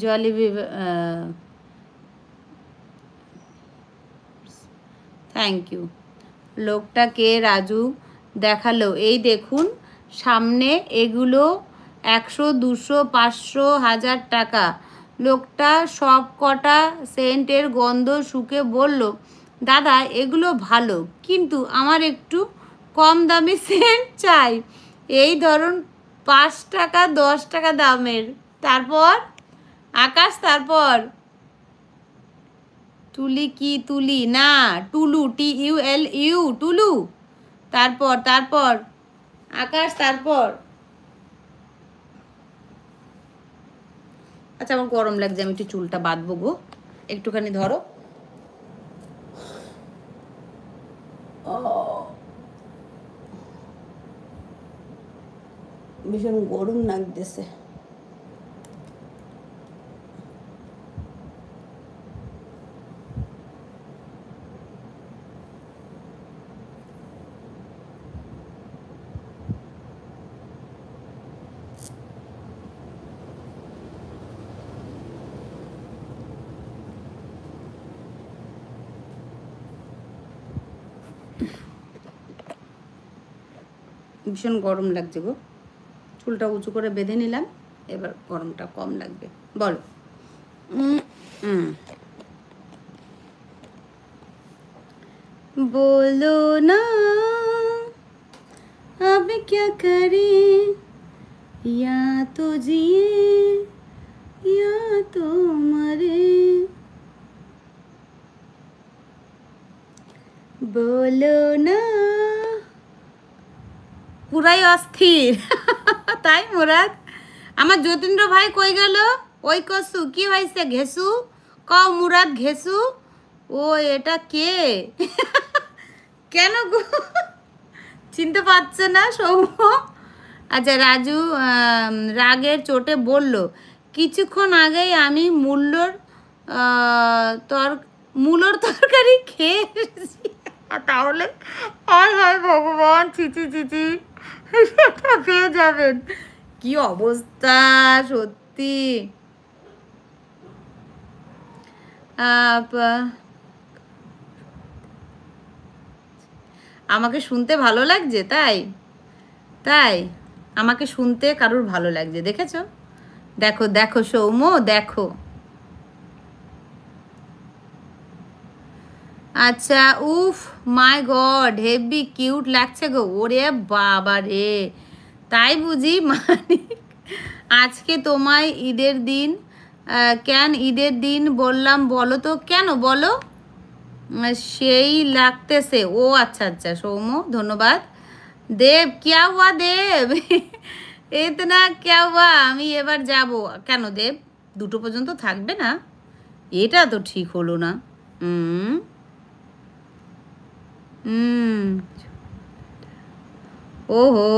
জলিবি, thank you. লোকটা কে রাজু? দেখালো, এই দেখুন সামনে, এগুলো 100, 200, 500, 1000 টাকা। লোকটা সব কটা সেন্টের গন্ধ শুকে বলল, দাদা এগুলো ভালো, কিন্তু আমার একটু কম দামি সেন্ট চাই, এই ধরুন 5 টাকা 10 টাকা দামের। তারপর আকাশ, তারপর তুলি কি তুলি না, টুলু, TULU, টুলু। তারপর তারপর আকাশ, তারপর আচ্ছা আমার গরম লাগছে, আমি একটু চুলটা বাঁধবো গো, একটুখানি ধরো। ভীষণ গরম লাগতেছে। ভীষণ গরম লাগছে গো, চুলটা উঁচু করে বেঁধে নিলাম, এবার গরমটা কম লাগবে। বলো। बोलो ना अब क्या करें, या तो जिए या तो मरे, बोलो ना। পুরাই অস্থির তাই মুরাদ? আমার যতীন্দ্র ভাই কই গেল? ওই কসু কি হয়েছে? ঘেসু কও মুরাদ, ঘেসু। ও এটা কে? কেন গো চিনতে পারছে না সৌম্য? আচ্ছা রাজু রাগের চোটে বলল, কিছুক্ষণ আগেই আমি মূলোর তরকারি খেয়ে এসেছি। তাহলে হায় হায় ভগবান, চিচি চিচি সেটা পেয়ে যাবেন। কি অবস্থা সত্যি। আমাকে শুনতে ভালো লাগছে তাই? তাই আমাকে শুনতে কারুর ভালো লাগছে, দেখেছো? দেখো দেখো সৌম্য, দেখো। আচ্ছা, উফ মাই গড, হেভি কিউট লাগছে গো। ওরে বাবা রে, তাই বুঝি মানিক? আজকে তোমায় ঈদের দিন? কেন ঈদের দিন বললাম বলো তো, কেন বলো? সেই লাগতেছে। ও আচ্ছা আচ্ছা সৌম্য, ধন্যবাদ। দেব, কিয়া হুয়া দেব? এতনা কিয়া হুয়া? আমি এবার যাব। কেন দেব 2টো পর্যন্ত থাকবে না? এটা তো ঠিক হলো না। হুম হুম, ওহো,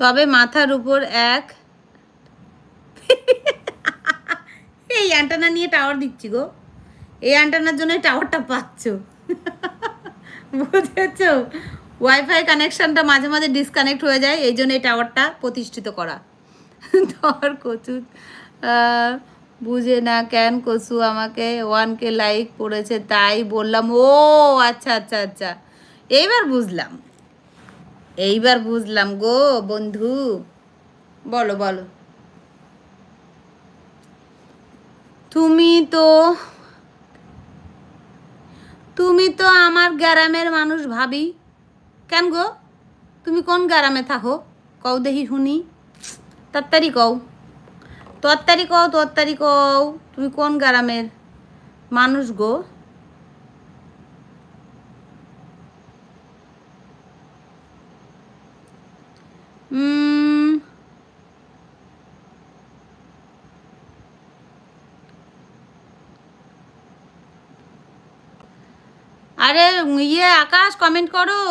তবে মাথার উপর এক এই অ্যান্টানা নিয়ে টাওয়ার দিচ্ছি গো, এই অ্যান্টানার জন্য টাওয়ারটা পাচ্ছ বুঝেছ? ওয়াইফাই কানেকশনটা মাঝে মাঝে ডিসকানেক্ট হয়ে যায়, এই জন্য এই টাওয়ারটা প্রতিষ্ঠিত করা। ধর কচু বুঝে না কেন কচু আমাকে 1K লাইক পড়েছে তাই বললাম। ও আচ্ছা আচ্ছা আচ্ছা, এইবার বুঝলাম, এইবার বুঝলাম গো বন্ধু। বলো বলো। তুমি তো তুমি তো আমার গ্রামের মানুষ ভাবি। কেন গো, তুমি কোন গ্রামে থাকো? কও দেখি শুনি, তাড়াতাড়ি কও, তাড়াতাড়ি কও, তাড়াতাড়ি কও, তুমি কোন গ্রামের মানুষ গো? আরে ইয়ে আকাশ, কমেন্ট করো।